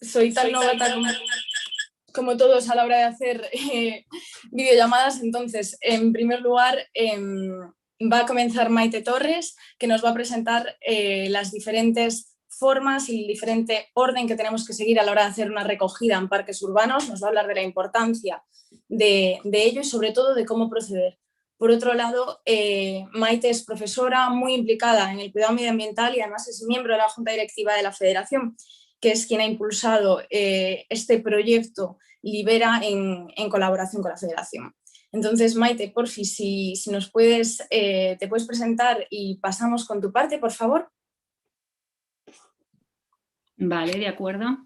soy tan novata como todos a la hora de hacer videollamadas. Entonces, en primer lugar, va a comenzar Maite Torres, que nos va a presentar las diferentes formas y el diferente orden que tenemos que seguir a la hora de hacer una recogida en parques urbanos. Nos va a hablar de la importancia de ello y sobre todo de cómo proceder. Por otro lado, Maite es profesora muy implicada en el cuidado medioambiental y además es miembro de la Junta Directiva de la Federación, que es quien ha impulsado este proyecto Libera en colaboración con la Federación. Entonces, Maite, porfi, si nos puedes, te puedes presentar y pasamos con tu parte, por favor. Vale, de acuerdo.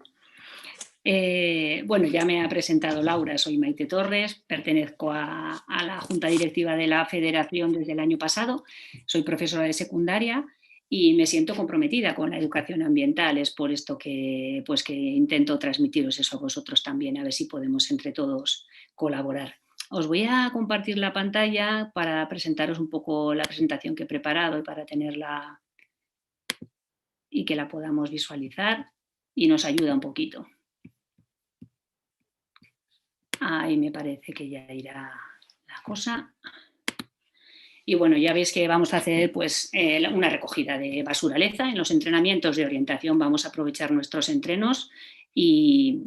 Bueno, ya me ha presentado Laura, soy Maite Torres, pertenezco a la Junta Directiva de la Federación desde el año pasado, soy profesora de secundaria y me siento comprometida con la educación ambiental. Es por esto que intento transmitiros eso a vosotros también, a ver si podemos entre todos colaborar. Os voy a compartir la pantalla para presentaros un poco la presentación que he preparado y para tenerla y que la podamos visualizar y nos ayuda un poquito. Ahí me parece que ya irá la cosa. Y bueno, ya veis que vamos a hacer pues, una recogida de basuraleza. En los entrenamientos de orientación vamos a aprovechar nuestros entrenos y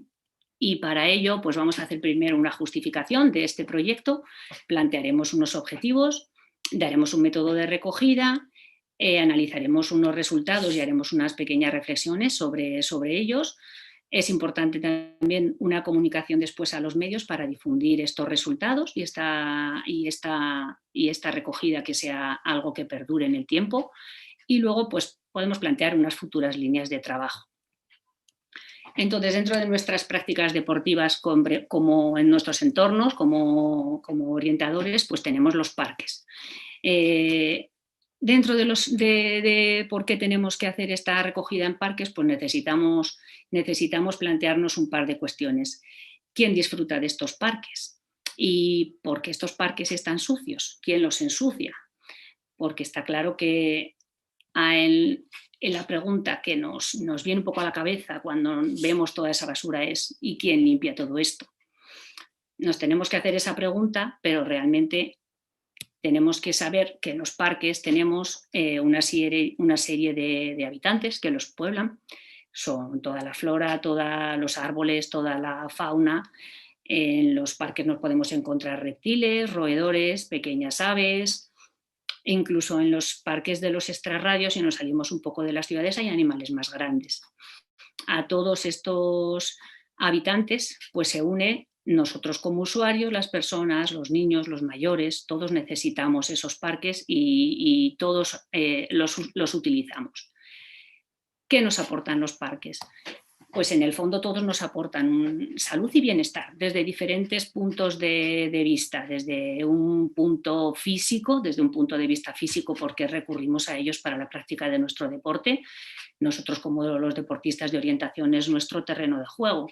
para ello pues vamos a hacer primero una justificación de este proyecto, plantearemos unos objetivos, daremos un método de recogida, analizaremos unos resultados y haremos unas pequeñas reflexiones sobre ellos. Es importante también una comunicación después a los medios para difundir estos resultados y esta recogida que sea algo que perdure en el tiempo. Y luego pues, podemos plantear unas futuras líneas de trabajo. Entonces, dentro de nuestras prácticas deportivas, como en nuestros entornos, como orientadores, pues tenemos los parques. Dentro de por qué tenemos que hacer esta recogida en parques, pues necesitamos plantearnos un par de cuestiones. ¿Quién disfruta de estos parques? ¿Y por qué estos parques están sucios? ¿Quién los ensucia? Porque está claro que en la pregunta que nos viene un poco a la cabeza cuando vemos toda esa basura es ¿y quién limpia todo esto? Nos tenemos que hacer esa pregunta, pero realmente tenemos que saber que en los parques tenemos una serie de habitantes que los pueblan. Son toda la flora, todos los árboles, toda la fauna. En los parques nos podemos encontrar reptiles, roedores, pequeñas aves. Incluso en los parques de los extrarradios, si nos salimos un poco de las ciudades, hay animales más grandes. A todos estos habitantes pues se une nosotros como usuarios, las personas, los niños, los mayores, todos necesitamos esos parques y todos los utilizamos. ¿Qué nos aportan los parques? Pues en el fondo todos nos aportan salud y bienestar desde diferentes puntos de vista, desde un punto físico, desde un punto de vista físico porque recurrimos a ellos para la práctica de nuestro deporte. Nosotros como los deportistas de orientación es nuestro terreno de juego.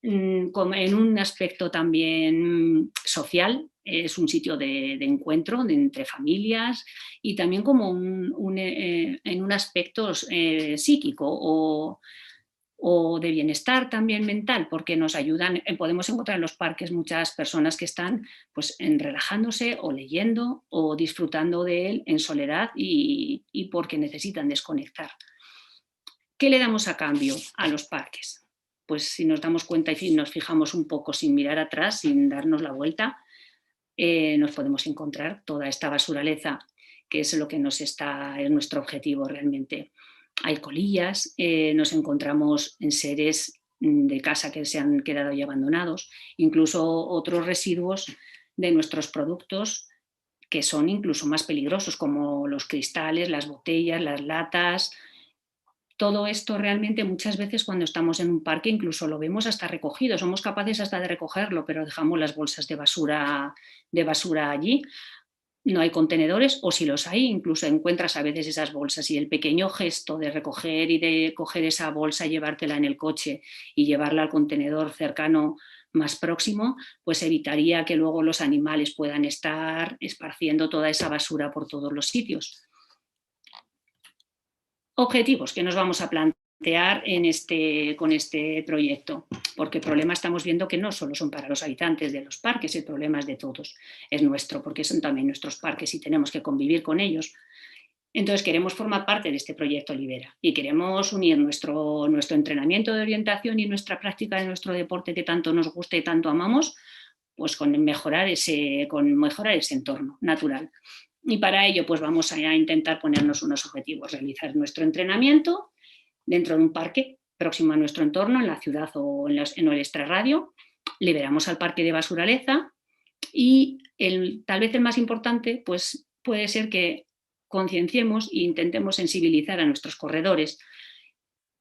En un aspecto también social, es un sitio de encuentro entre familias y también como en un aspecto psíquico o de bienestar también mental, porque nos ayudan, podemos encontrar en los parques muchas personas que están pues, relajándose o leyendo o disfrutando de él en soledad y porque necesitan desconectar. ¿Qué le damos a cambio a los parques? Pues si nos damos cuenta y nos fijamos un poco sin mirar atrás, sin darnos la vuelta, nos podemos encontrar toda esta basuraleza, que es lo que es nuestro objetivo realmente. Hay colillas, nos encontramos en seres de casa que se han quedado ya abandonados, incluso otros residuos de nuestros productos que son incluso más peligrosos, como los cristales, las botellas, las latas. Todo esto realmente muchas veces cuando estamos en un parque incluso lo vemos hasta recogido, somos capaces hasta de recogerlo, pero dejamos las bolsas de basura allí. No hay contenedores o si los hay incluso encuentras a veces esas bolsas y el pequeño gesto de recoger y de coger esa bolsa, llevártela en el coche y llevarla al contenedor cercano más próximo, pues evitaría que luego los animales puedan estar esparciendo toda esa basura por todos los sitios. Objetivos que nos vamos a plantear. con este proyecto, porque el problema estamos viendo que no solo son para los habitantes de los parques, el problema es de todos, es nuestro, porque son también nuestros parques y tenemos que convivir con ellos. Entonces queremos formar parte de este proyecto Libera y queremos unir nuestro entrenamiento de orientación y nuestra práctica de nuestro deporte que tanto nos gusta y tanto amamos, pues con mejorar ese entorno natural. Y para ello pues vamos a intentar ponernos unos objetivos, realizar nuestro entrenamiento dentro de un parque próximo a nuestro entorno, en la ciudad o en el extrarradio. Liberamos al parque de Basuraleza y tal vez el más importante pues puede ser que concienciemos e intentemos sensibilizar a nuestros corredores,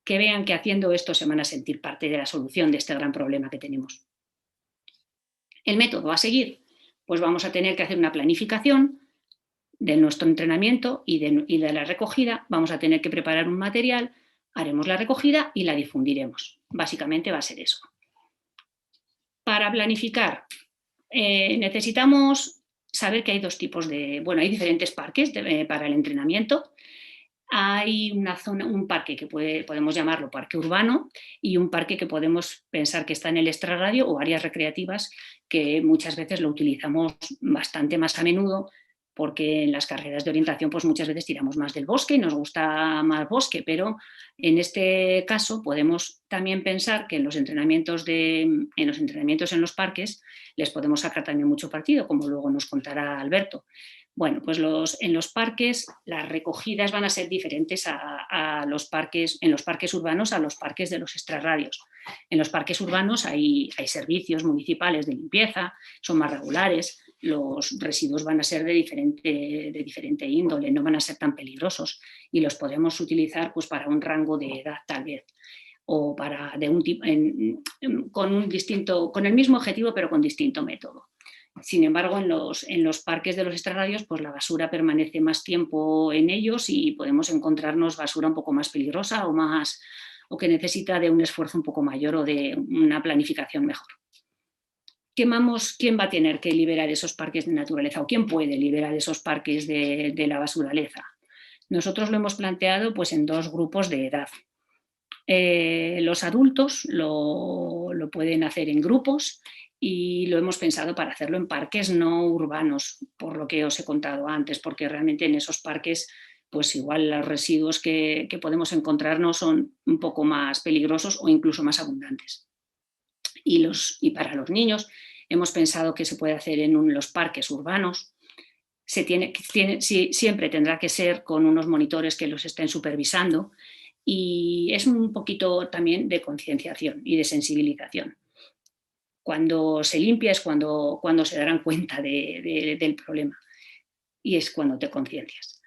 que vean que haciendo esto se van a sentir parte de la solución de este gran problema que tenemos. El método a seguir, pues vamos a tener que hacer una planificación de nuestro entrenamiento y de la recogida. Vamos a tener que preparar un material, haremos la recogida y la difundiremos. Básicamente va a ser eso. Para planificar necesitamos saber que hay dos tipos hay diferentes parques para el entrenamiento. Hay un parque que podemos llamarlo parque urbano y un parque que podemos pensar que está en el extrarradio o áreas recreativas que muchas veces lo utilizamos bastante más a menudo porque en las carreras de orientación pues muchas veces tiramos más del bosque y nos gusta más bosque, pero en este caso podemos también pensar que en los entrenamientos en los parques les podemos sacar también mucho partido, como luego nos contará Alberto. Bueno, pues en los parques las recogidas van a ser diferentes en los parques urbanos a los parques de los extrarradios. En los parques urbanos hay servicios municipales de limpieza, son más regulares, los residuos van a ser de diferente índole, no van a ser tan peligrosos y los podemos utilizar pues, para un rango de edad tal vez o con el mismo objetivo pero con distinto método. Sin embargo, en los parques de los extrarradios, pues la basura permanece más tiempo en ellos y podemos encontrarnos basura un poco más peligrosa o que necesita de un esfuerzo un poco mayor o de una planificación mejor. ¿Quién va a tener que liberar esos parques de naturaleza o quién puede liberar esos parques de la basuraleza? Nosotros lo hemos planteado pues, en dos grupos de edad. Los adultos lo pueden hacer en grupos y lo hemos pensado para hacerlo en parques no urbanos, por lo que os he contado antes, porque realmente en esos parques pues igual los residuos que podemos encontrarnos son un poco más peligrosos o incluso más abundantes. Y para los niños hemos pensado que se puede hacer en los parques urbanos. Siempre tendrá que ser con unos monitores que los estén supervisando y es un poquito también de concienciación y de sensibilización. Cuando se limpia es cuando se darán cuenta del problema y es cuando te conciencias.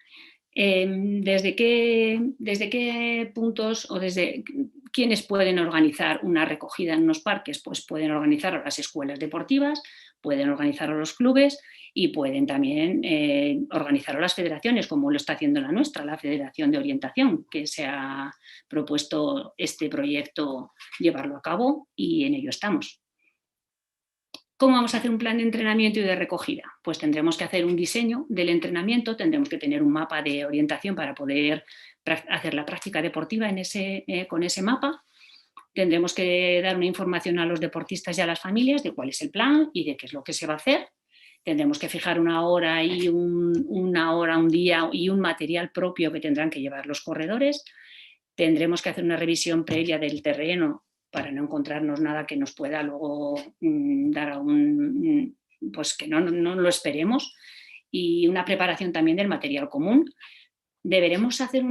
¿Desde qué puntos o desde quiénes pueden organizar una recogida en unos parques? Pues pueden organizarlo las escuelas deportivas, pueden organizarlo los clubes y pueden también organizarlo las federaciones, como lo está haciendo la nuestra, la Federación de Orientación, que se ha propuesto este proyecto llevarlo a cabo y en ello estamos. ¿Cómo vamos a hacer un plan de entrenamiento y de recogida? Pues tendremos que hacer un diseño del entrenamiento, tendremos que tener un mapa de orientación para poder hacer la práctica deportiva con ese mapa. Tendremos que dar una información a los deportistas y a las familias de cuál es el plan y de qué es lo que se va a hacer. Tendremos que fijar una hora, un día y un material propio que tendrán que llevar los corredores. Tendremos que hacer una revisión previa del terreno para no encontrarnos nada que nos pueda luego dar pues que no lo esperemos, y una preparación también del material común. Deberemos hacer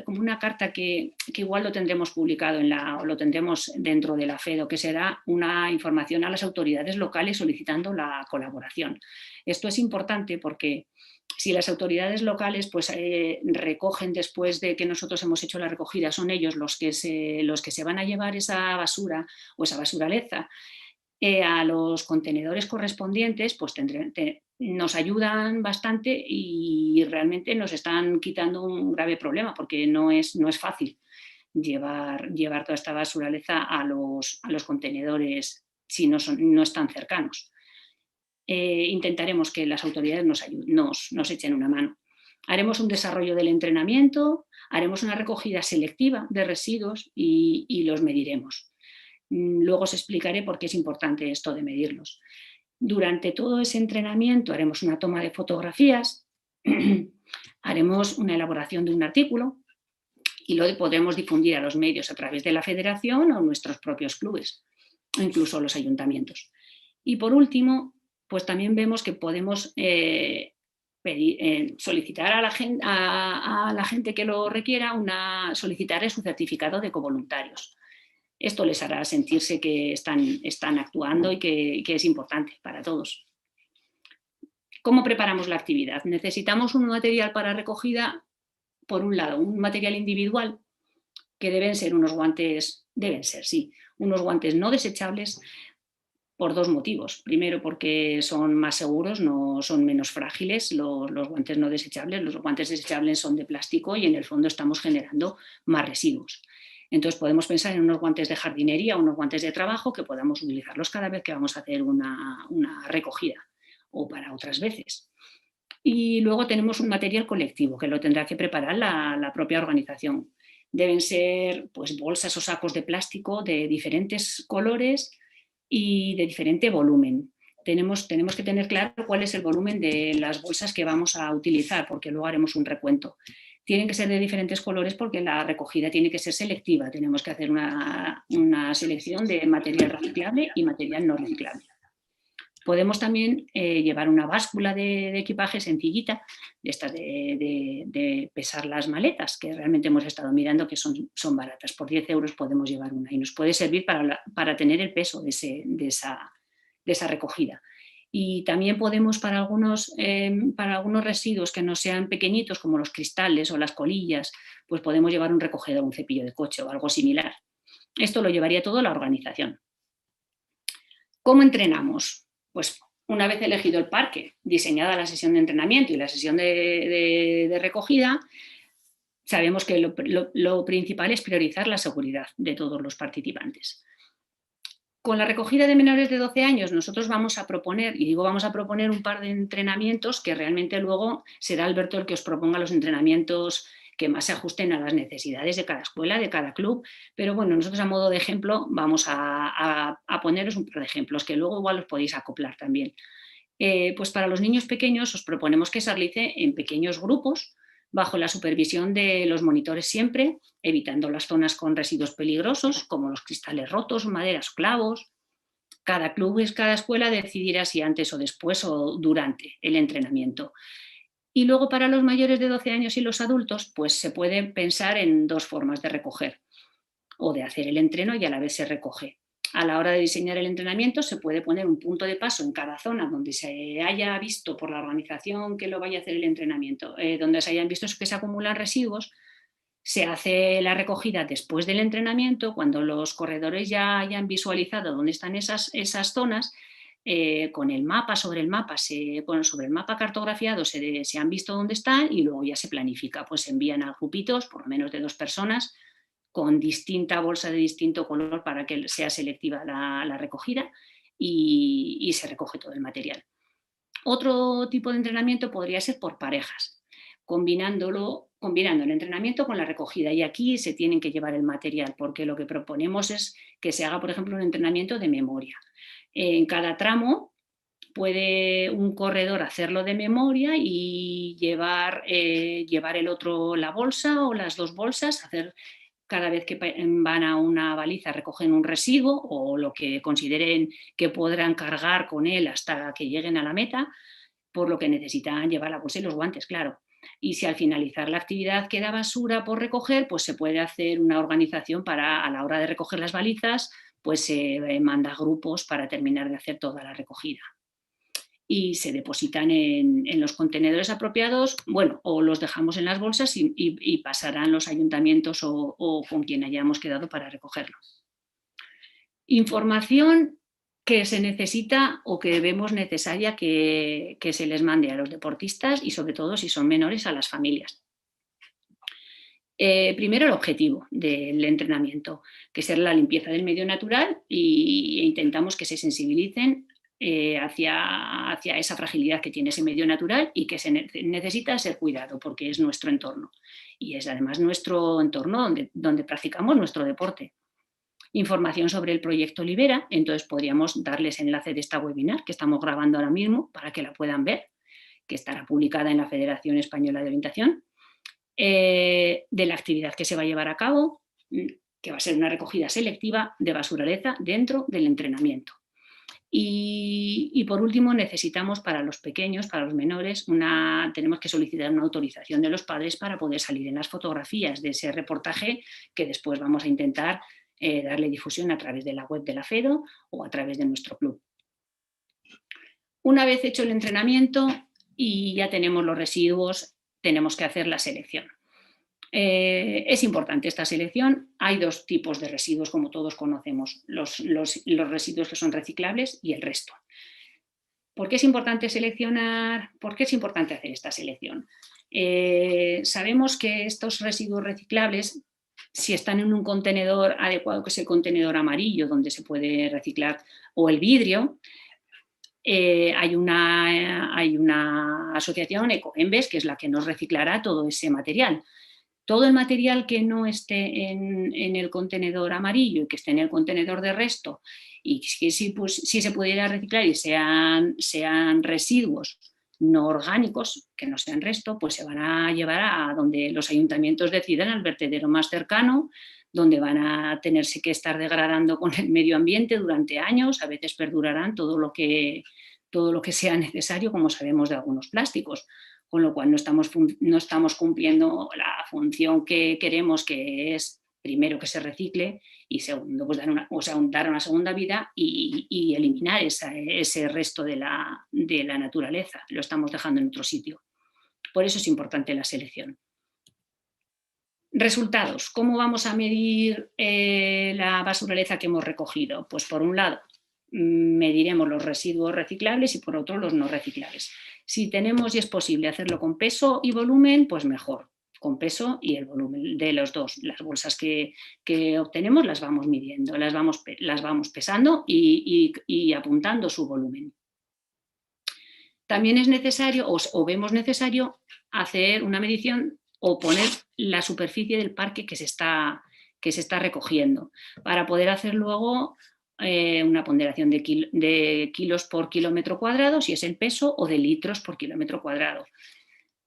como una carta que igual lo tendremos publicado o lo tendremos dentro de la FEDO, que será una información a las autoridades locales solicitando la colaboración. Esto es importante porque si las autoridades locales pues, recogen después de que nosotros hemos hecho la recogida, son ellos los que se van a llevar esa basura o esa basuraleza a los contenedores correspondientes, pues nos ayudan bastante y realmente nos están quitando un grave problema porque no es fácil llevar toda esta basuraleza a los contenedores si no están cercanos. Intentaremos que las autoridades nos echen una mano. Haremos un desarrollo del entrenamiento, haremos una recogida selectiva de residuos y los mediremos. Luego os explicaré por qué es importante esto de medirlos. Durante todo ese entrenamiento haremos una toma de fotografías, haremos una elaboración de un artículo y lo podremos difundir a los medios a través de la federación o nuestros propios clubes, o incluso los ayuntamientos. Y por último, pues también vemos que podemos solicitar a la gente que lo requiera, solicitarle su certificado de covoluntarios. Esto les hará sentirse que están actuando y que es importante para todos. ¿Cómo preparamos la actividad? Necesitamos un material para recogida, por un lado, un material individual, que deben ser unos guantes, unos guantes no desechables, por dos motivos. Primero, porque son más seguros, no son menos frágiles los guantes no desechables. Los guantes desechables son de plástico y en el fondo estamos generando más residuos. Entonces podemos pensar en unos guantes de jardinería, unos guantes de trabajo que podamos utilizarlos cada vez que vamos a hacer una recogida o para otras veces. Y luego tenemos un material colectivo que lo tendrá que preparar la propia organización. Deben ser pues, bolsas o sacos de plástico de diferentes colores y de diferente volumen. Tenemos que tener claro cuál es el volumen de las bolsas que vamos a utilizar, porque luego haremos un recuento. Tienen que ser de diferentes colores porque la recogida tiene que ser selectiva. Tenemos que hacer una selección de material reciclable y material no reciclable. Podemos también llevar una báscula de equipaje sencillita, de pesar las maletas, que realmente hemos estado mirando que son baratas. Por 10 euros podemos llevar una y nos puede servir para tener el peso de esa recogida. Y también podemos, para algunos residuos que no sean pequeñitos, como los cristales o las colillas, pues podemos llevar un recogedor, un cepillo de coche o algo similar. Esto lo llevaría todo la organización. ¿Cómo entrenamos? Pues una vez elegido el parque, diseñada la sesión de entrenamiento y la sesión de recogida, sabemos que lo principal es priorizar la seguridad de todos los participantes. Con la recogida de menores de 12 años nosotros vamos a proponer, y digo vamos a proponer un par de entrenamientos que realmente luego será Alberto el que os proponga los entrenamientos que más se ajusten a las necesidades de cada escuela, de cada club, pero bueno, nosotros a modo de ejemplo vamos a poneros un par de ejemplos que luego igual os podéis acoplar también. Pues para los niños pequeños os proponemos que se realice en pequeños grupos, bajo la supervisión de los monitores siempre, evitando las zonas con residuos peligrosos, como los cristales rotos, maderas, clavos. Cada club, cada escuela decidirá si antes o después o durante el entrenamiento. Y luego para los mayores de 12 años y los adultos, pues se puede pensar en dos formas de recoger o de hacer el entreno y a la vez se recoge. A la hora de diseñar el entrenamiento se puede poner un punto de paso en cada zona donde se haya visto por la organización que lo vaya a hacer el entrenamiento, donde se hayan visto que se acumulan residuos. Se hace la recogida después del entrenamiento, cuando los corredores ya hayan visualizado dónde están esas zonas. Con el mapa, sobre el mapa cartografiado se han visto dónde están y luego ya se planifica, pues se envían a grupitos, por lo menos de 2 personas, con distinta bolsa de distinto color para que sea selectiva la recogida y se recoge todo el material. Otro tipo de entrenamiento podría ser por parejas, combinando el entrenamiento con la recogida, y aquí se tienen que llevar el material porque lo que proponemos es que se haga, por ejemplo, un entrenamiento de memoria. En cada tramo puede un corredor hacerlo de memoria y llevar el otro la bolsa o las 2 bolsas, hacer cada vez que van a una baliza recogen un residuo o lo que consideren que podrán cargar con él hasta que lleguen a la meta, por lo que necesitan llevar la bolsa y los guantes, claro. Y si al finalizar la actividad queda basura por recoger, pues se puede hacer una organización para, a la hora de recoger las balizas, pues se manda grupos para terminar de hacer toda la recogida. Y se depositan en los contenedores apropiados, bueno, o los dejamos en las bolsas y pasarán los ayuntamientos o con quien hayamos quedado para recogerlo. Información que se necesita o que vemos necesaria que se les mande a los deportistas y sobre todo si son menores a las familias. Primero el objetivo del entrenamiento, que es la limpieza del medio natural e intentamos que se sensibilicen hacia esa fragilidad que tiene ese medio natural y que necesita ser cuidado porque es nuestro entorno y es además nuestro entorno donde practicamos nuestro deporte. Información sobre el proyecto Libera, entonces podríamos darles enlace de esta webinar que estamos grabando ahora mismo para que la puedan ver, que estará publicada en la Federación Española de Orientación, de la actividad que se va a llevar a cabo, que va a ser una recogida selectiva de basuraleza dentro del entrenamiento. Y por último, necesitamos para los pequeños, para los menores, tenemos que solicitar una autorización de los padres para poder salir en las fotografías de ese reportaje que después vamos a intentar darle difusión a través de la web de la FEDO o a través de nuestro club. Una vez hecho el entrenamiento y ya tenemos los residuos, tenemos que hacer la selección. Es importante esta selección. Hay dos tipos de residuos, como todos conocemos, los residuos que son reciclables y el resto. ¿Por qué es importante seleccionar? ¿Por qué es importante hacer esta selección? Sabemos que estos residuos reciclables, si están en un contenedor adecuado, que es el contenedor amarillo donde se puede reciclar, o el vidrio, hay una asociación, Ecoembes, que es la que nos reciclará todo ese material. Todo el material que no esté en el contenedor amarillo y que esté en el contenedor de resto y que si se pudiera reciclar y sean residuos no orgánicos, que no sean resto, pues se van a llevar a donde los ayuntamientos decidan, al vertedero más cercano, donde van a tenerse que estar degradando con el medio ambiente durante años, a veces perdurarán todo lo que sea necesario, como sabemos de algunos plásticos. Con lo cual no estamos cumpliendo la función que queremos, que es primero que se recicle y segundo pues dar una segunda vida y eliminar ese resto de la naturaleza. Lo estamos dejando en otro sitio. Por eso es importante la selección. Resultados. ¿Cómo vamos a medir la basuraleza que hemos recogido? Pues por un lado mediremos los residuos reciclables y por otro los no reciclables. Si tenemos y es posible hacerlo con peso y volumen, pues mejor, con peso y el volumen de los dos. Las bolsas que obtenemos las vamos midiendo, las vamos pesando y apuntando su volumen. También es necesario o vemos necesario hacer una medición o poner la superficie del parque que se está recogiendo para poder hacer luego una ponderación de kilos por kilómetro cuadrado, si es el peso, o de litros por kilómetro cuadrado.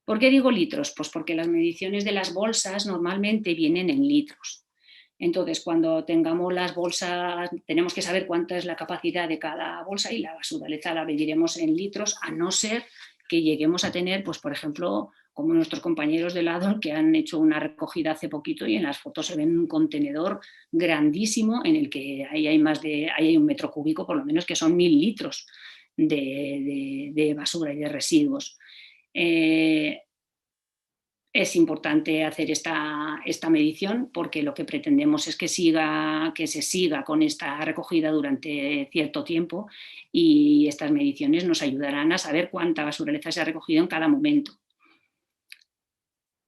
¿Por qué digo litros? Pues porque las mediciones de las bolsas normalmente vienen en litros. Entonces, cuando tengamos las bolsas, tenemos que saber cuánta es la capacidad de cada bolsa y la basuraleza la mediremos en litros, a no ser que lleguemos a tener, pues por ejemplo, como nuestros compañeros de lado que han hecho una recogida hace poquito y en las fotos se ven un contenedor grandísimo en el que ahí hay un metro cúbico por lo menos, que son 1000 litros de basura y de residuos. Es importante hacer esta medición porque lo que pretendemos es que se siga con esta recogida durante cierto tiempo y estas mediciones nos ayudarán a saber cuánta basuraleza se ha recogido en cada momento.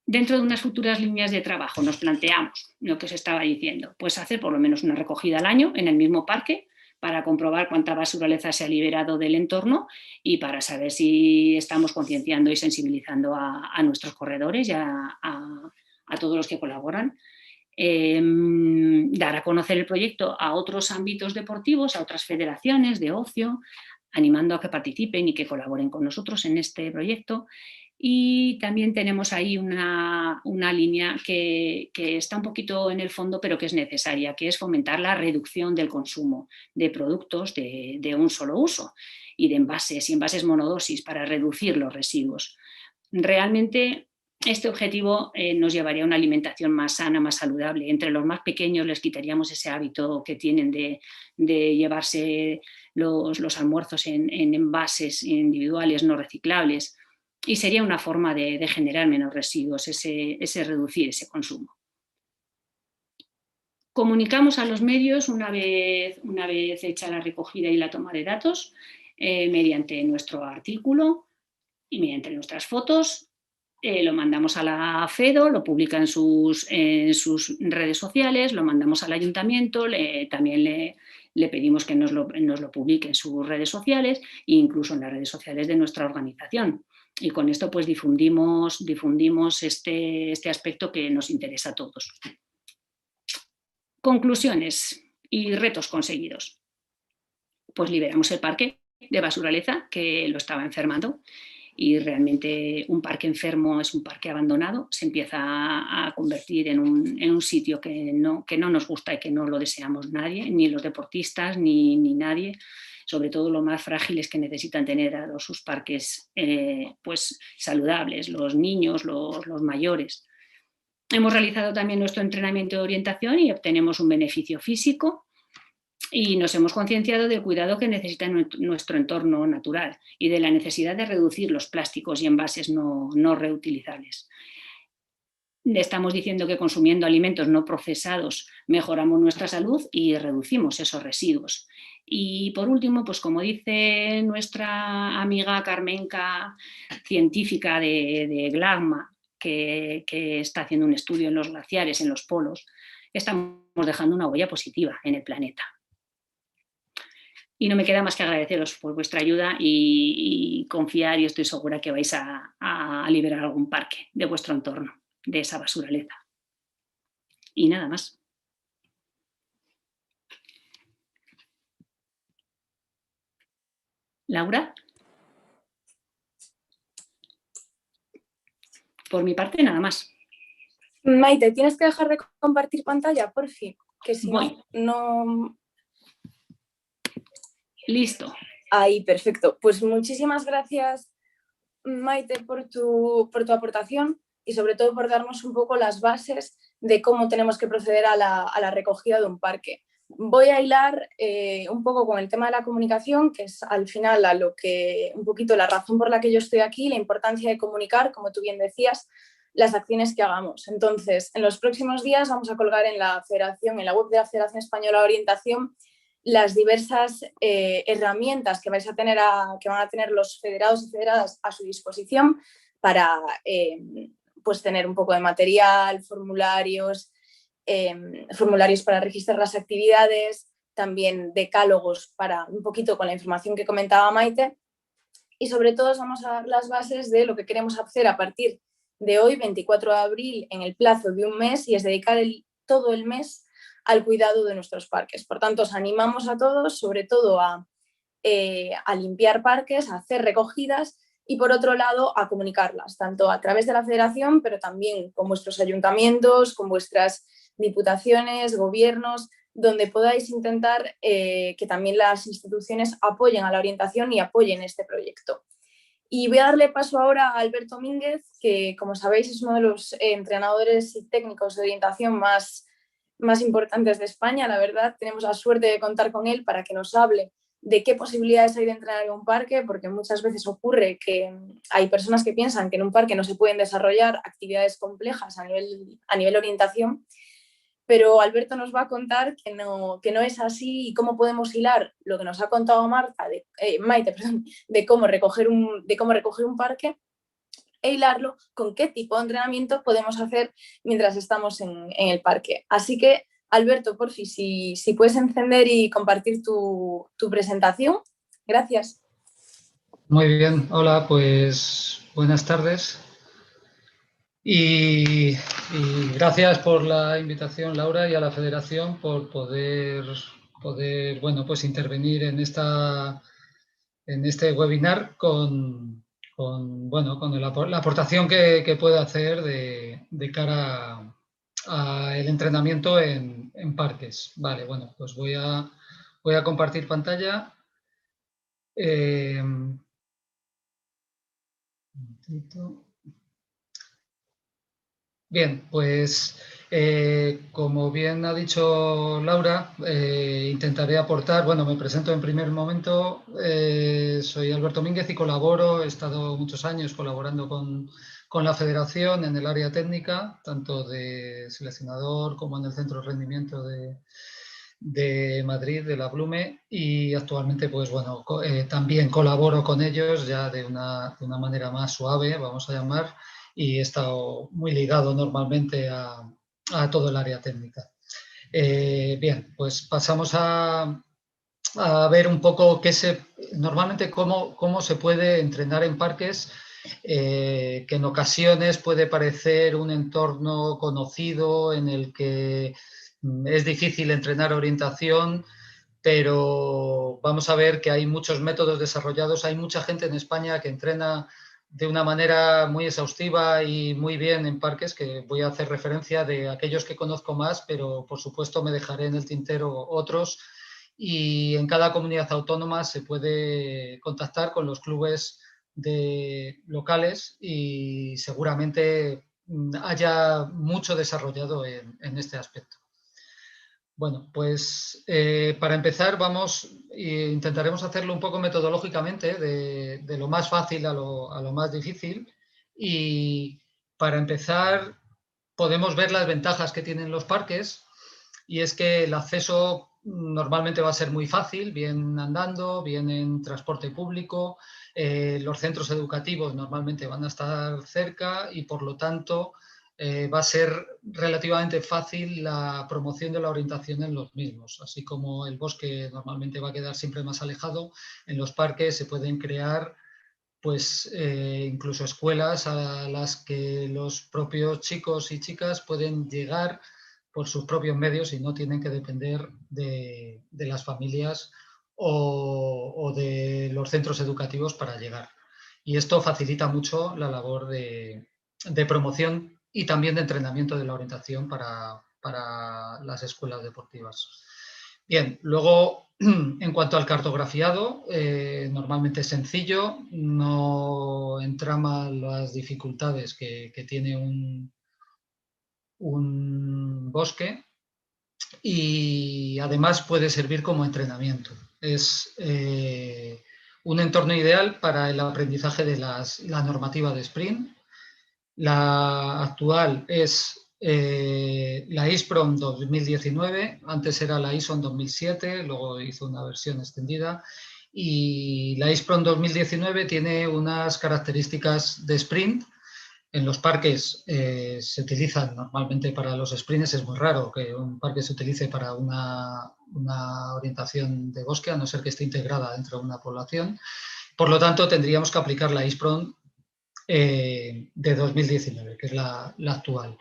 Dentro de unas futuras líneas de trabajo nos planteamos lo que os estaba diciendo, pues hacer por lo menos una recogida al año en el mismo parque para comprobar cuánta basuraleza se ha liberado del entorno y para saber si estamos concienciando y sensibilizando a nuestros corredores y a todos los que colaboran. Dar a conocer el proyecto a otros ámbitos deportivos, a otras federaciones de ocio, animando a que participen y que colaboren con nosotros en este proyecto. Y también tenemos ahí una línea que está un poquito en el fondo, pero que es necesaria, que es fomentar la reducción del consumo de productos de un solo uso y de envases monodosis para reducir los residuos. Realmente este objetivo nos llevaría a una alimentación más sana, más saludable. Entre los más pequeños les quitaríamos ese hábito que tienen de llevarse los almuerzos en envases individuales no reciclables. Y sería una forma de generar menos residuos, ese reducir ese consumo. Comunicamos a los medios una vez hecha la recogida y la toma de datos mediante nuestro artículo y mediante nuestras fotos. Lo mandamos a la FEDO, lo publica en sus redes sociales, lo mandamos al ayuntamiento, también le pedimos que nos lo publique en sus redes sociales e incluso en las redes sociales de nuestra organización. Y con esto pues difundimos este aspecto que nos interesa a todos. Conclusiones y retos conseguidos. Pues liberamos el parque de Basuraleza, que lo estaba enfermando, y realmente un parque enfermo es un parque abandonado, se empieza a convertir en un sitio que no nos gusta y que no lo deseamos nadie, ni los deportistas ni nadie, sobre todo los más frágiles que necesitan tener a sus parques pues saludables, los niños, los mayores. Hemos realizado también nuestro entrenamiento de orientación y obtenemos un beneficio físico, y nos hemos concienciado del cuidado que necesita nuestro entorno natural y de la necesidad de reducir los plásticos y envases no reutilizables. Estamos diciendo que consumiendo alimentos no procesados mejoramos nuestra salud y reducimos esos residuos. Y por último, pues como dice nuestra amiga Carmenca, científica de GLACMA, que está haciendo un estudio en los glaciares, en los polos, estamos dejando una huella positiva en el planeta. Y no me queda más que agradeceros por vuestra ayuda y confiar, y estoy segura que vais a liberar algún parque de vuestro entorno, de esa basuraleza. Y nada más. Laura. Por mi parte, nada más. Maite, tienes que dejar de compartir pantalla, por fin, que si Voy. no... Listo. Ahí, perfecto. Pues muchísimas gracias, Maite, por tu aportación y sobre todo por darnos un poco las bases de cómo tenemos que proceder a la recogida de un parque. Voy a hilar un poco con el tema de la comunicación, que es al final un poquito la razón por la que yo estoy aquí, la importancia de comunicar, como tú bien decías, las acciones que hagamos. Entonces, en los próximos días vamos a colgar en la web de la Federación Española de Orientación, las diversas herramientas que que van a tener los federados y federadas a su disposición para pues tener un poco de material, formularios para registrar las actividades, también decálogos para un poquito con la información que comentaba Maite, y sobre todo os vamos a dar las bases de lo que queremos hacer a partir de hoy, 24 de abril, en el plazo de un mes, y es dedicar todo el mes al cuidado de nuestros parques. Por tanto, os animamos a todos, sobre todo a limpiar parques, a hacer recogidas y, por otro lado, a comunicarlas, tanto a través de la federación, pero también con vuestros ayuntamientos, con vuestras diputaciones, gobiernos, donde podáis intentar que también las instituciones apoyen a la orientación y apoyen este proyecto. Y voy a darle paso ahora a Alberto Mínguez, que, como sabéis, es uno de los entrenadores y técnicos de orientación más importantes de España. La verdad, tenemos la suerte de contar con él para que nos hable de qué posibilidades hay de entrenar en un parque, porque muchas veces ocurre que hay personas que piensan que en un parque no se pueden desarrollar actividades complejas a nivel orientación, pero Alberto nos va a contar que no es así y cómo podemos hilar lo que nos ha contado Maite, de cómo recoger un parque, e hilarlo con qué tipo de entrenamiento podemos hacer mientras estamos en el parque. Así que, Alberto, por fin, si puedes encender y compartir tu presentación. Gracias. Muy bien, hola, pues buenas tardes. Y gracias por la invitación, Laura, y a la Federación por poder bueno, pues intervenir en este webinar con la aportación que puede hacer de cara al entrenamiento en parques. Vale, bueno, pues voy a compartir pantalla. Bien, pues como bien ha dicho Laura, intentaré aportar, bueno, me presento en primer momento, soy Alberto Mínguez y he estado muchos años colaborando con la Federación en el área técnica, tanto de seleccionador como en el Centro de Rendimiento de Madrid, de la Blume, y actualmente pues bueno, también colaboro con ellos ya de una manera más suave, vamos a llamar, y he estado muy ligado normalmente a todo el área técnica. Bien, pues pasamos a a ver un poco normalmente cómo se puede entrenar en parques, que en ocasiones puede parecer un entorno conocido en el que es difícil entrenar orientación, pero vamos a ver que hay muchos métodos desarrollados, hay mucha gente en España que entrena de una manera muy exhaustiva y muy bien en parques, que voy a hacer referencia de aquellos que conozco más, pero por supuesto me dejaré en el tintero otros, y en cada comunidad autónoma se puede contactar con los clubes locales y seguramente haya mucho desarrollado en este aspecto. Bueno, pues para empezar intentaremos hacerlo un poco metodológicamente, de lo más fácil a lo más difícil. Y para empezar podemos ver las ventajas que tienen los parques, y es que el acceso normalmente va a ser muy fácil, bien andando, bien en transporte público. Los centros educativos normalmente van a estar cerca y por lo tanto va a ser relativamente fácil la promoción de la orientación en los mismos. Así como el bosque normalmente va a quedar siempre más alejado, en los parques se pueden crear pues incluso escuelas a las que los propios chicos y chicas pueden llegar por sus propios medios y no tienen que depender de las familias o de los centros educativos para llegar. Y esto facilita mucho la labor de promoción y también de entrenamiento de la orientación para las escuelas deportivas. Bien, luego en cuanto al cartografiado, normalmente es sencillo, no entrama las dificultades que tiene un bosque, y además puede servir como entrenamiento. Es un entorno ideal para el aprendizaje de la normativa de sprint. La actual es la ISPROM 2019, antes era la ISO 2007, luego hizo una versión extendida, y la ISPROM 2019 tiene unas características de sprint. En los parques se utilizan normalmente para los sprints, es muy raro que un parque se utilice para una orientación de bosque, a no ser que esté integrada dentro de una población. Por lo tanto, tendríamos que aplicar la ISPROM de 2019, que es la actual.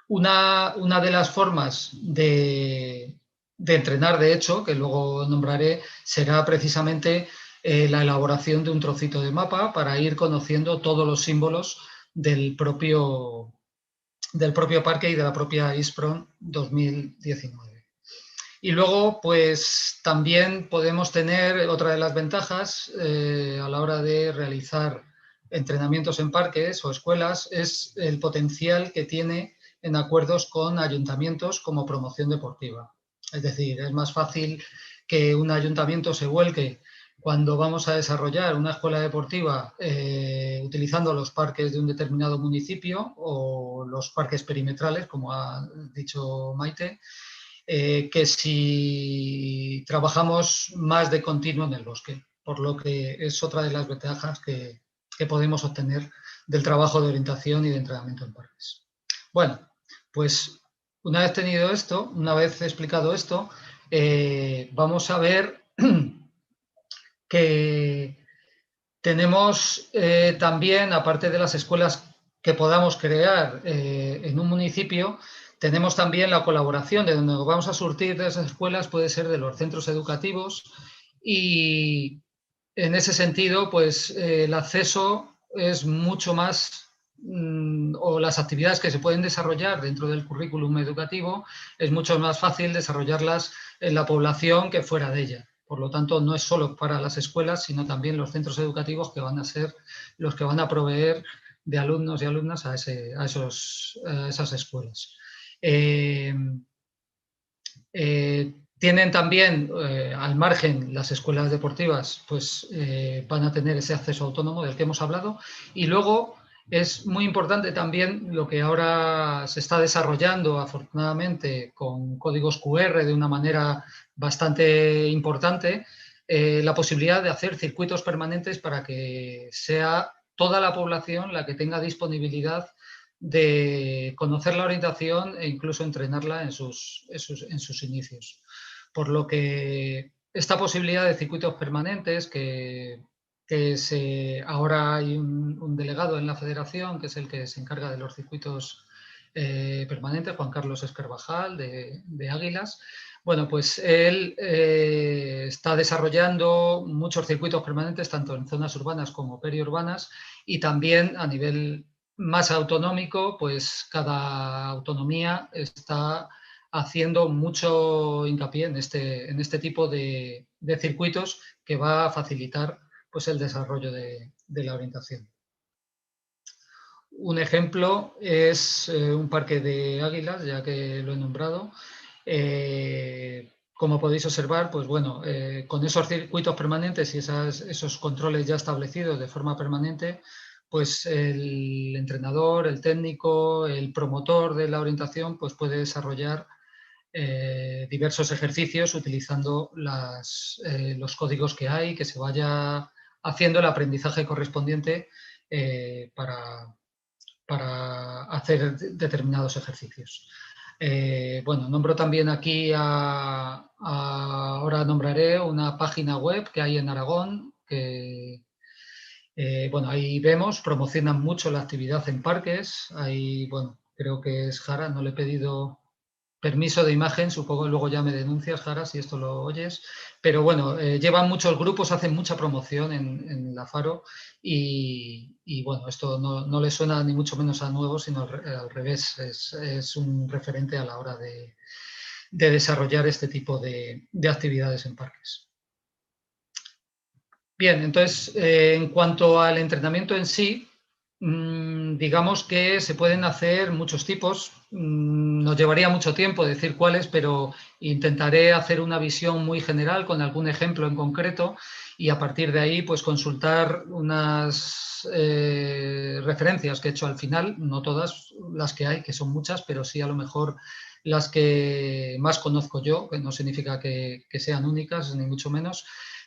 Una de las formas de entrenar, de hecho, que luego nombraré, será precisamente la elaboración de un trocito de mapa para ir conociendo todos los símbolos del propio parque y de la propia ISPROM 2019. Y luego, pues también podemos tener otra de las ventajas a la hora de realizar entrenamientos en parques o escuelas, es el potencial que tiene en acuerdos con ayuntamientos como promoción deportiva. Es decir, es más fácil que un ayuntamiento se vuelque cuando vamos a desarrollar una escuela deportiva utilizando los parques de un determinado municipio o los parques perimetrales, como ha dicho Maite, que si trabajamos más de continuo en el bosque, por lo que es otra de las ventajas que podemos obtener del trabajo de orientación y de entrenamiento en parques. Bueno, pues una vez tenido esto, una vez explicado esto, vamos a ver que tenemos también, aparte de las escuelas que podamos crear en un municipio, tenemos también la colaboración de donde vamos a surtir de esas escuelas, puede ser de los centros educativos, y en ese sentido, pues el acceso es mucho más, o las actividades que se pueden desarrollar dentro del currículum educativo, es mucho más fácil desarrollarlas en la población que fuera de ella. Por lo tanto, no es solo para las escuelas, sino también los centros educativos que van a ser los que van a proveer de alumnos y alumnas a esas escuelas. Tienen también, al margen, las escuelas deportivas, pues van a tener ese acceso autónomo del que hemos hablado. Y luego es muy importante también lo que ahora se está desarrollando, afortunadamente, con códigos QR de una manera bastante importante, la posibilidad de hacer circuitos permanentes para que sea toda la población la que tenga disponibilidad de conocer la orientación e incluso entrenarla en sus inicios. por lo que esta posibilidad de circuitos permanentes ahora hay un delegado en la federación que es el que se encarga de los circuitos permanentes, Juan Carlos Escarvajal de Águilas. Bueno, pues él está desarrollando muchos circuitos permanentes tanto en zonas urbanas como periurbanas y también a nivel más autonómico, pues cada autonomía está haciendo mucho hincapié en este tipo de circuitos que va a facilitar pues, el desarrollo de la orientación. Un ejemplo es un parque de águilas, ya que lo he nombrado. Como podéis observar, pues bueno, con esos circuitos permanentes y esos controles ya establecidos de forma permanente, pues el entrenador, el técnico, el promotor de la orientación, pues puede desarrollar diversos ejercicios utilizando los códigos que hay, que se vaya haciendo el aprendizaje correspondiente para hacer determinados ejercicios. Bueno, nombro también aquí, ahora nombraré una página web que hay en Aragón, que bueno, ahí vemos, promocionan mucho la actividad en parques. Ahí, bueno, creo que es Jara, no le he pedido permiso de imagen, supongo que luego ya me denuncias, Jara, si esto lo oyes, pero bueno, llevan muchos grupos, hacen mucha promoción en la Faro y bueno, esto no le suena ni mucho menos a nuevo, sino al revés, es un referente a la hora de desarrollar este tipo de actividades en parques. Bien, entonces, en cuanto al entrenamiento en sí, digamos que se pueden hacer muchos tipos. Nos llevaría mucho tiempo decir cuáles, pero intentaré hacer una visión muy general con algún ejemplo en concreto y a partir de ahí pues consultar unas referencias que he hecho al final, no todas las que hay, que son muchas, pero sí a lo mejor las que más conozco yo, que no significa que sean únicas, ni mucho menos.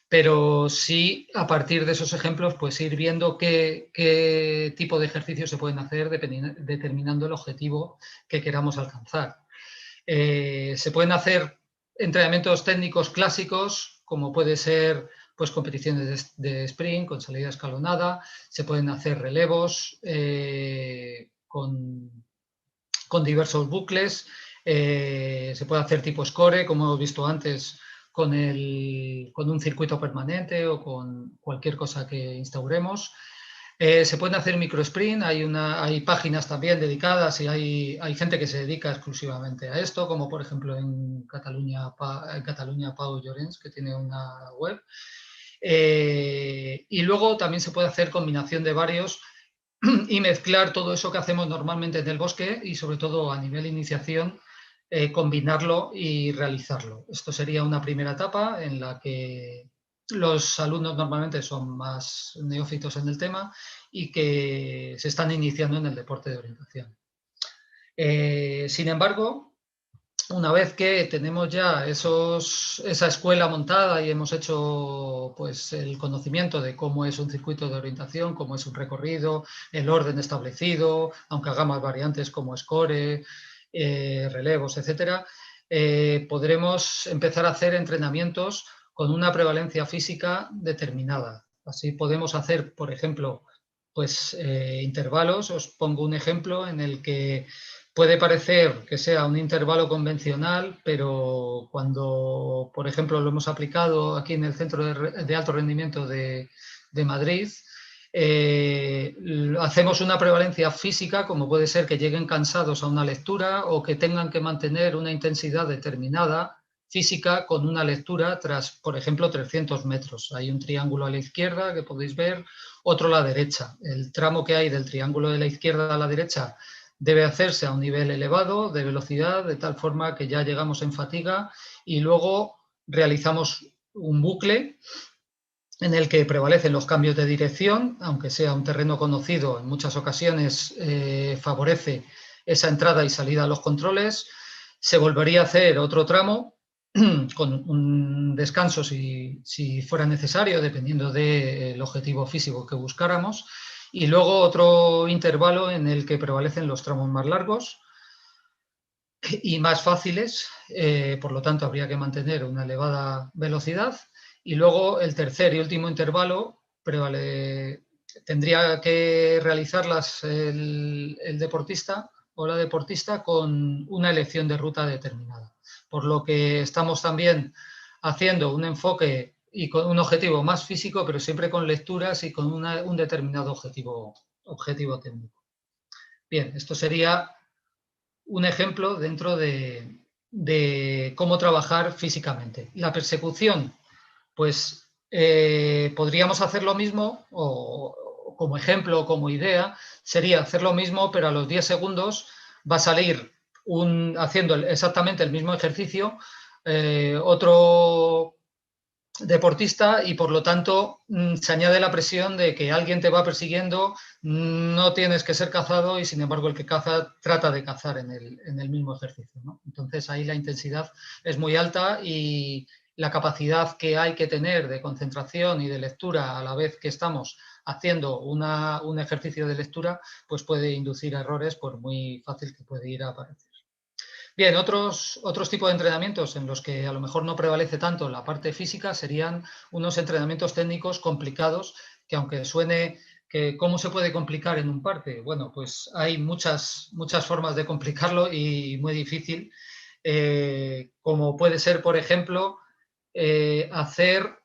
Pero sí, a partir de esos ejemplos, pues ir viendo qué tipo de ejercicios se pueden hacer determinando el objetivo que queramos alcanzar. Se pueden hacer entrenamientos técnicos clásicos, como puede ser pues, competiciones de sprint con salida escalonada, se pueden hacer relevos con diversos bucles, se puede hacer tipo score, como hemos visto antes, con un circuito permanente o con cualquier cosa que instauremos. Se pueden hacer microsprint, hay páginas también dedicadas y hay gente que se dedica exclusivamente a esto, como por ejemplo en Cataluña Pau Llorens, que tiene una web. Y luego también se puede hacer combinación de varios y mezclar todo eso que hacemos normalmente en el bosque y sobre todo a nivel iniciación, combinarlo y realizarlo. Esto sería una primera etapa en la que los alumnos normalmente son más neófitos en el tema y que se están iniciando en el deporte de orientación. Sin embargo, una vez que tenemos ya esa escuela montada y hemos hecho pues, el conocimiento de cómo es un circuito de orientación, cómo es un recorrido, el orden establecido, aunque hagamos variantes como score, relevos, etcétera, podremos empezar a hacer entrenamientos con una prevalencia física determinada. Así podemos hacer, por ejemplo, pues, intervalos. Os pongo un ejemplo en el que puede parecer que sea un intervalo convencional, pero cuando, por ejemplo, lo hemos aplicado aquí en el Centro de Alto Rendimiento de Madrid, hacemos una prevalencia física, como puede ser que lleguen cansados a una lectura o que tengan que mantener una intensidad determinada física con una lectura tras, por ejemplo, 300 metros. Hay un triángulo a la izquierda que podéis ver, otro a la derecha. El tramo que hay del triángulo de la izquierda a la derecha debe hacerse a un nivel elevado de velocidad, de tal forma que ya llegamos en fatiga y luego realizamos un bucle en el que prevalecen los cambios de dirección, aunque sea un terreno conocido, en muchas ocasiones favorece esa entrada y salida a los controles. Se volvería a hacer otro tramo con un descanso si fuera necesario, dependiendo del objetivo físico que buscáramos. Y luego otro intervalo en el que prevalecen los tramos más largos. y más fáciles, por lo tanto habría que mantener una elevada velocidad. Y luego el tercer y último intervalo tendría que realizarlas el deportista o la deportista con una elección de ruta determinada. Por lo que estamos también haciendo un enfoque y con un objetivo más físico, pero siempre con lecturas y con un determinado objetivo técnico. Bien, esto sería un ejemplo dentro de cómo trabajar físicamente. La persecución, pues podríamos hacer lo mismo, o como ejemplo, como idea, sería hacer lo mismo, pero a los 10 segundos va a salir haciendo exactamente el mismo ejercicio, otro deportista, y por lo tanto se añade la presión de que alguien te va persiguiendo, no tienes que ser cazado y sin embargo el que caza trata de cazar en el mismo ejercicio, ¿no? Entonces ahí la intensidad es muy alta y la capacidad que hay que tener de concentración y de lectura a la vez que estamos haciendo un ejercicio de lectura, pues puede inducir a errores por muy fácil que puede ir a aparecer. Bien, otros tipos de entrenamientos en los que a lo mejor no prevalece tanto la parte física serían unos entrenamientos técnicos complicados, que aunque suene que cómo se puede complicar en un parque, bueno, pues hay muchas formas de complicarlo y muy difícil, como puede ser, por ejemplo, hacer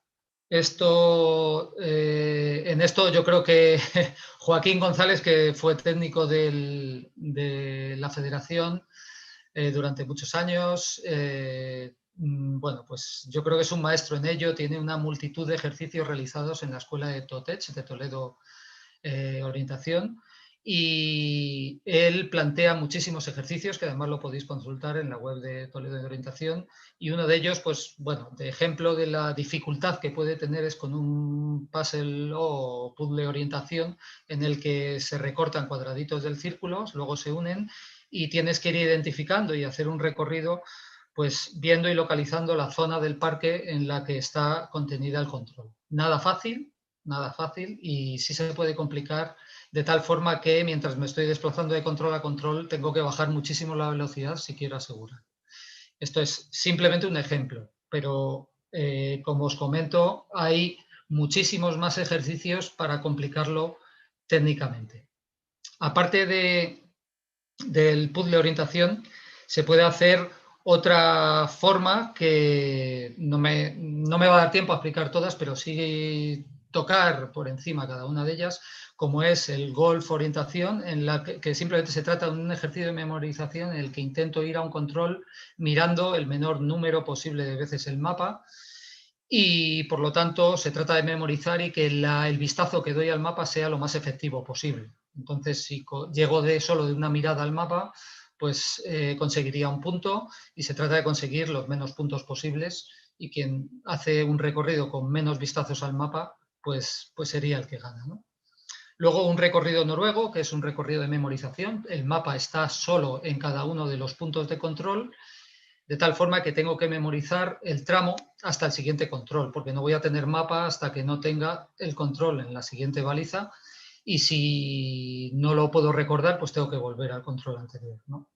esto, en esto yo creo que Joaquín González, que fue técnico de la federación, durante muchos años. Bueno, pues yo creo que es un maestro en ello, tiene una multitud de ejercicios realizados en la escuela de Totech, de Toledo Orientación, y él plantea muchísimos ejercicios que además lo podéis consultar en la web de Toledo Orientación, y uno de ellos, pues bueno, de ejemplo de la dificultad que puede tener es con un puzzle o puzzle orientación en el que se recortan cuadraditos del círculo, luego se unen y tienes que ir identificando y hacer un recorrido, pues viendo y localizando la zona del parque en la que está contenida el control. Nada fácil y sí se puede complicar de tal forma que mientras me estoy desplazando de control a control tengo que bajar muchísimo la velocidad si quiero asegurar. Esto es simplemente un ejemplo, pero como os comento, hay muchísimos más ejercicios para complicarlo técnicamente. Aparte del puzzle orientación, se puede hacer otra forma que no me va a dar tiempo a explicar todas, pero sí tocar por encima cada una de ellas, como es el golf orientación, en la que simplemente se trata de un ejercicio de memorización en el que intento ir a un control mirando el menor número posible de veces el mapa, y por lo tanto se trata de memorizar y que el vistazo que doy al mapa sea lo más efectivo posible. Entonces, si llego solo de una mirada al mapa, pues conseguiría un punto, y se trata de conseguir los menos puntos posibles, y quien hace un recorrido con menos vistazos al mapa, pues sería el que gana, ¿no? Luego un recorrido noruego, que es un recorrido de memorización. El mapa está solo en cada uno de los puntos de control, de tal forma que tengo que memorizar el tramo hasta el siguiente control, porque no voy a tener mapa hasta que no tenga el control en la siguiente baliza, y si no lo puedo recordar, pues tengo que volver al control anterior, ¿no?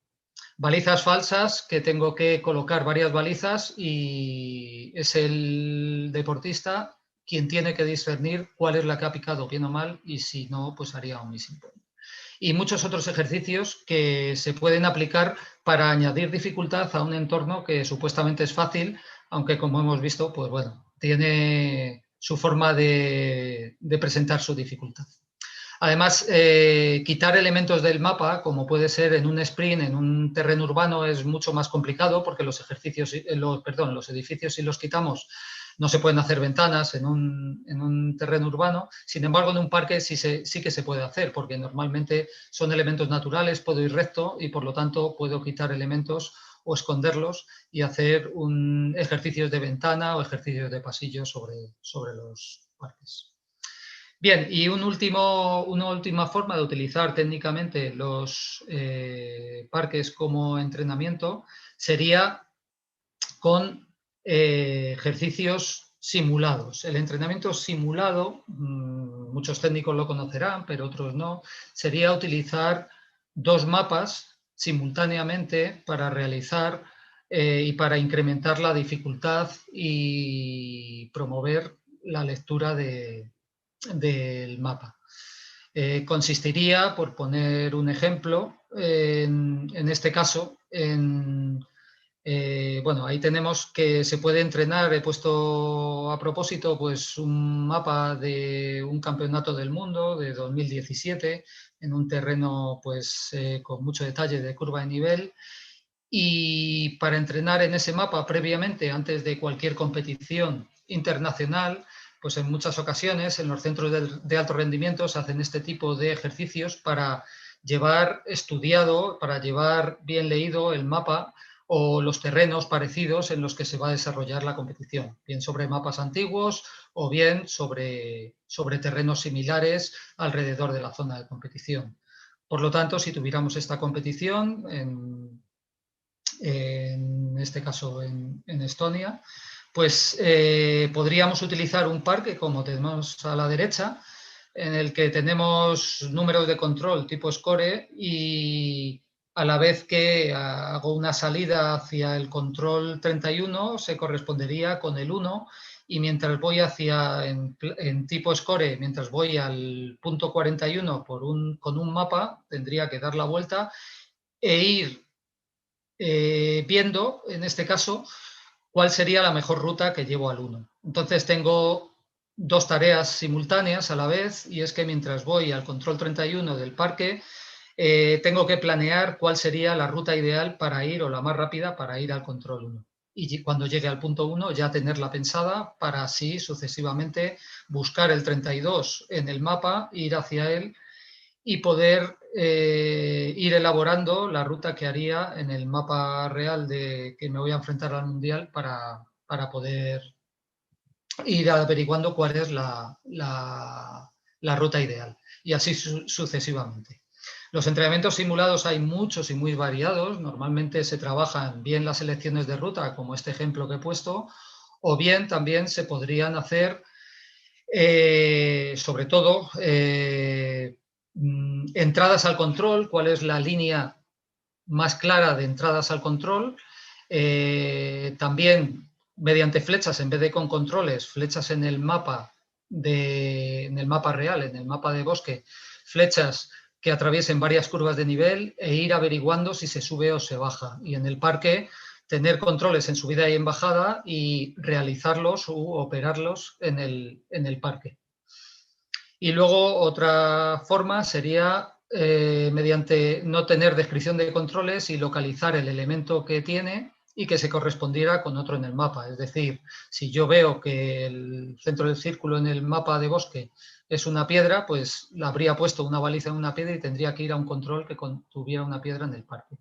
Balizas falsas, que tengo que colocar varias balizas y es el deportista quien tiene que discernir cuál es la que ha picado bien o mal, y si no, pues haría un missing point. Y muchos otros ejercicios que se pueden aplicar para añadir dificultad a un entorno que supuestamente es fácil, aunque como hemos visto, pues bueno, tiene su forma de presentar su dificultad. Además, quitar elementos del mapa, como puede ser en un sprint, en un terreno urbano, es mucho más complicado, porque los edificios, si los quitamos, no se pueden hacer ventanas en un terreno urbano. Sin embargo, en un parque sí que se puede hacer, porque normalmente son elementos naturales, puedo ir recto y por lo tanto puedo quitar elementos o esconderlos y hacer ejercicios de ventana o ejercicios de pasillo sobre los parques. Bien, y una última forma de utilizar técnicamente los parques como entrenamiento sería con ejercicios simulados. El entrenamiento simulado, muchos técnicos lo conocerán, pero otros no, sería utilizar dos mapas simultáneamente para realizar y para incrementar la dificultad y promover la lectura del mapa. Consistiría, por poner un ejemplo, en este caso, bueno, ahí tenemos que se puede entrenar. He puesto a propósito pues, un mapa de un campeonato del mundo de 2017 en un terreno pues, con mucho detalle de curva de nivel. Y para entrenar en ese mapa previamente, antes de cualquier competición internacional, pues en muchas ocasiones en los centros de alto rendimiento se hacen este tipo de ejercicios para llevar estudiado, para llevar bien leído el mapa o los terrenos parecidos en los que se va a desarrollar la competición, bien sobre mapas antiguos o bien sobre terrenos similares alrededor de la zona de competición. Por lo tanto, si tuviéramos esta competición en este caso en Estonia, pues podríamos utilizar un parque como tenemos a la derecha, en el que tenemos números de control tipo score y a la vez que hago una salida hacia el control 31 se correspondería con el 1 y mientras voy en tipo score, mientras voy al punto 41 con un mapa, tendría que dar la vuelta e ir viendo, en este caso, cuál sería la mejor ruta que llevo al 1. Entonces tengo dos tareas simultáneas a la vez, y es que mientras voy al control 31 del parque, tengo que planear cuál sería la ruta ideal para ir, o la más rápida para ir al control 1. Y cuando llegue al punto 1 ya tenerla pensada para así sucesivamente buscar el 32 en el mapa, ir hacia él y poder ir elaborando la ruta que haría en el mapa real de que me voy a enfrentar al Mundial para poder ir averiguando cuál es la ruta ideal y así sucesivamente. Los entrenamientos simulados hay muchos y muy variados. Normalmente se trabajan bien las selecciones de ruta, como este ejemplo que he puesto, o bien también se podrían hacer, sobre todo, entradas al control, cuál es la línea más clara de entradas al control. También mediante flechas, en vez de con controles, flechas en el mapa real, en el mapa de bosque, flechas que atraviesen varias curvas de nivel e ir averiguando si se sube o se baja. Y en el parque tener controles en subida y en bajada y realizarlos u operarlos en el parque. Y luego otra forma sería mediante no tener descripción de controles y localizar el elemento que tiene y que se correspondiera con otro en el mapa. Es decir, si yo veo que el centro del círculo en el mapa de bosque es una piedra, pues la habría puesto una baliza en una piedra y tendría que ir a un control que tuviera una piedra en el parque.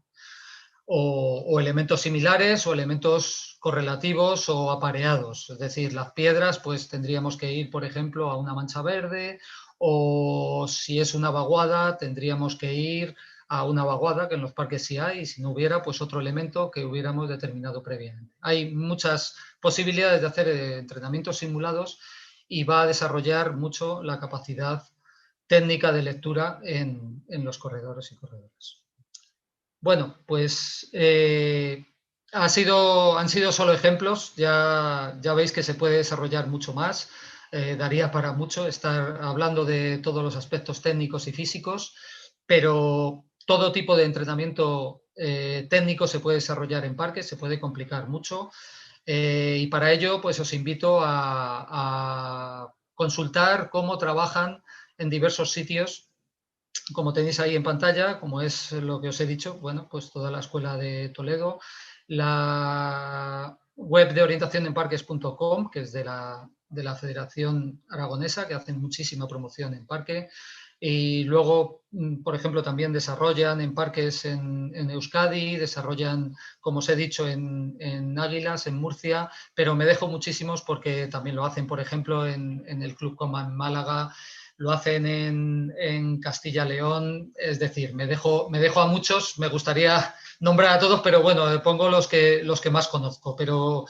O elementos similares o elementos correlativos o apareados. Es decir, las piedras, pues tendríamos que ir, por ejemplo, a una mancha verde, o si es una vaguada, tendríamos que ir a una vaguada, que en los parques sí hay, y si no hubiera, pues otro elemento que hubiéramos determinado previamente. Hay muchas posibilidades de hacer entrenamientos simulados y va a desarrollar mucho la capacidad técnica de lectura en los corredores y corredoras. Bueno, pues han sido solo ejemplos. Ya veis que se puede desarrollar mucho más. Daría para mucho estar hablando de todos los aspectos técnicos y físicos, pero todo tipo de entrenamiento técnico se puede desarrollar en parques, se puede complicar mucho. Y para ello, pues os invito a consultar cómo trabajan en diversos sitios, como tenéis ahí en pantalla, como es lo que os he dicho, bueno, pues toda la Escuela de Toledo, la web de orientación en parques.com, que es de la Federación Aragonesa, que hacen muchísima promoción en parque, y luego, por ejemplo, también desarrollan en parques en Euskadi, desarrollan, como os he dicho, en Águilas, en Murcia, pero me dejo muchísimos porque también lo hacen, por ejemplo, en el Club Coma en Málaga, lo hacen en Castilla-León. Es decir, me dejo a muchos, me gustaría nombrar a todos, pero bueno, pongo los que más conozco. Pero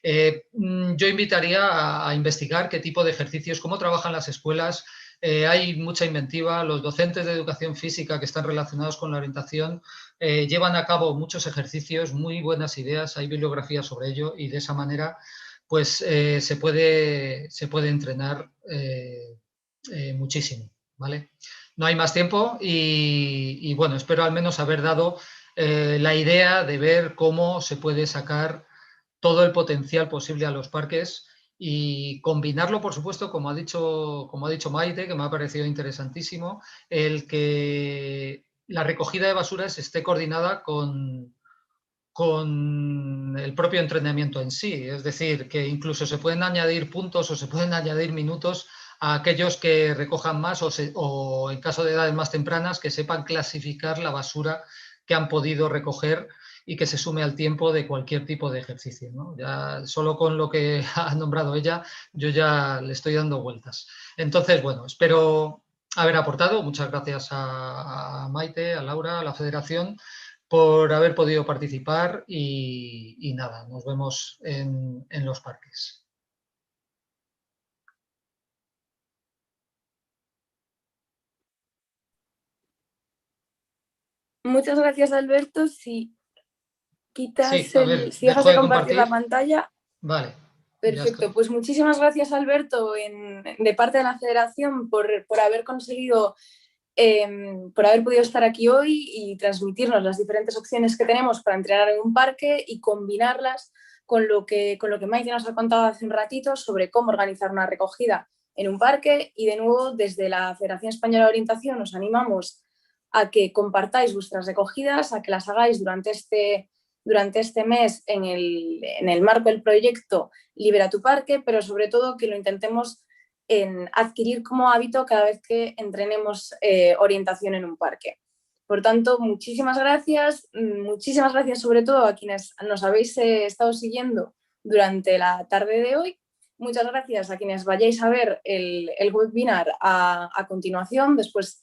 yo invitaría a investigar qué tipo de ejercicios, cómo trabajan las escuelas. Hay mucha inventiva. Los docentes de educación física que están relacionados con la orientación llevan a cabo muchos ejercicios, muy buenas ideas, hay bibliografía sobre ello y de esa manera pues se puede entrenar muchísimo, ¿vale? No hay más tiempo y bueno, espero al menos haber dado la idea de ver cómo se puede sacar todo el potencial posible a los parques y combinarlo, por supuesto, como ha dicho Maite, que me ha parecido interesantísimo, el que la recogida de basuras esté coordinada con el propio entrenamiento en sí. Es decir, que incluso se pueden añadir puntos o se pueden añadir minutos a aquellos que recojan más o en caso de edades más tempranas, que sepan clasificar la basura que han podido recoger y que se sume al tiempo de cualquier tipo de ejercicio, ¿no? Ya solo con lo que ha nombrado ella, yo ya le estoy dando vueltas. Entonces, bueno, espero haber aportado. Muchas gracias a Maite, a Laura, a la Federación, por haber podido participar y nada, nos vemos en los parques. Muchas gracias, Alberto. Si quitas Sí, a ver, si dejas dejo de de compartir la compartir. pantalla. Vale, ya Perfecto, estoy. pues muchísimas gracias, Alberto, de parte de la Federación por haber conseguido, por haber podido estar aquí hoy y transmitirnos las diferentes opciones que tenemos para entrenar en un parque y combinarlas con lo que Maite nos ha contado hace un ratito sobre cómo organizar una recogida en un parque. Y de nuevo, desde la Federación Española de Orientación os animamos a que compartáis vuestras recogidas, a que las hagáis durante este mes en el marco del proyecto Libera tu Parque, pero sobre todo que lo intentemos en adquirir como hábito cada vez que entrenemos orientación en un parque. Por tanto, muchísimas gracias sobre todo a quienes nos habéis estado siguiendo durante la tarde de hoy. Muchas gracias a quienes vayáis a ver el webinar a continuación. Después,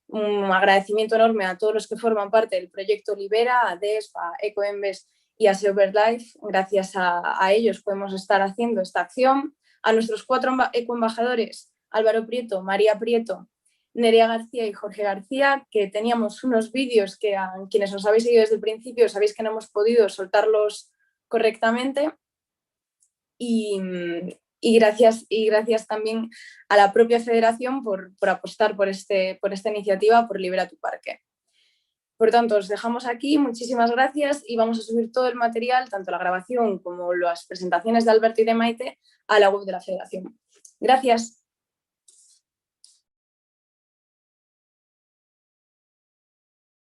un agradecimiento enorme a todos los que forman parte del proyecto Libera, a DESF, a EcoEmbes y a SeoverLife. Gracias a ellos podemos estar haciendo esta acción. A nuestros 4 ecoembajadores, Álvaro Prieto, María Prieto, Nerea García y Jorge García, que teníamos unos vídeos que a quienes os habéis seguido desde el principio sabéis que no hemos podido soltarlos correctamente. Y gracias también a la propia Federación por apostar por esta iniciativa, por Libera tu Parque. Por tanto, os dejamos aquí, muchísimas gracias y vamos a subir todo el material, tanto la grabación como las presentaciones de Alberto y de Maite, a la web de la Federación. Gracias.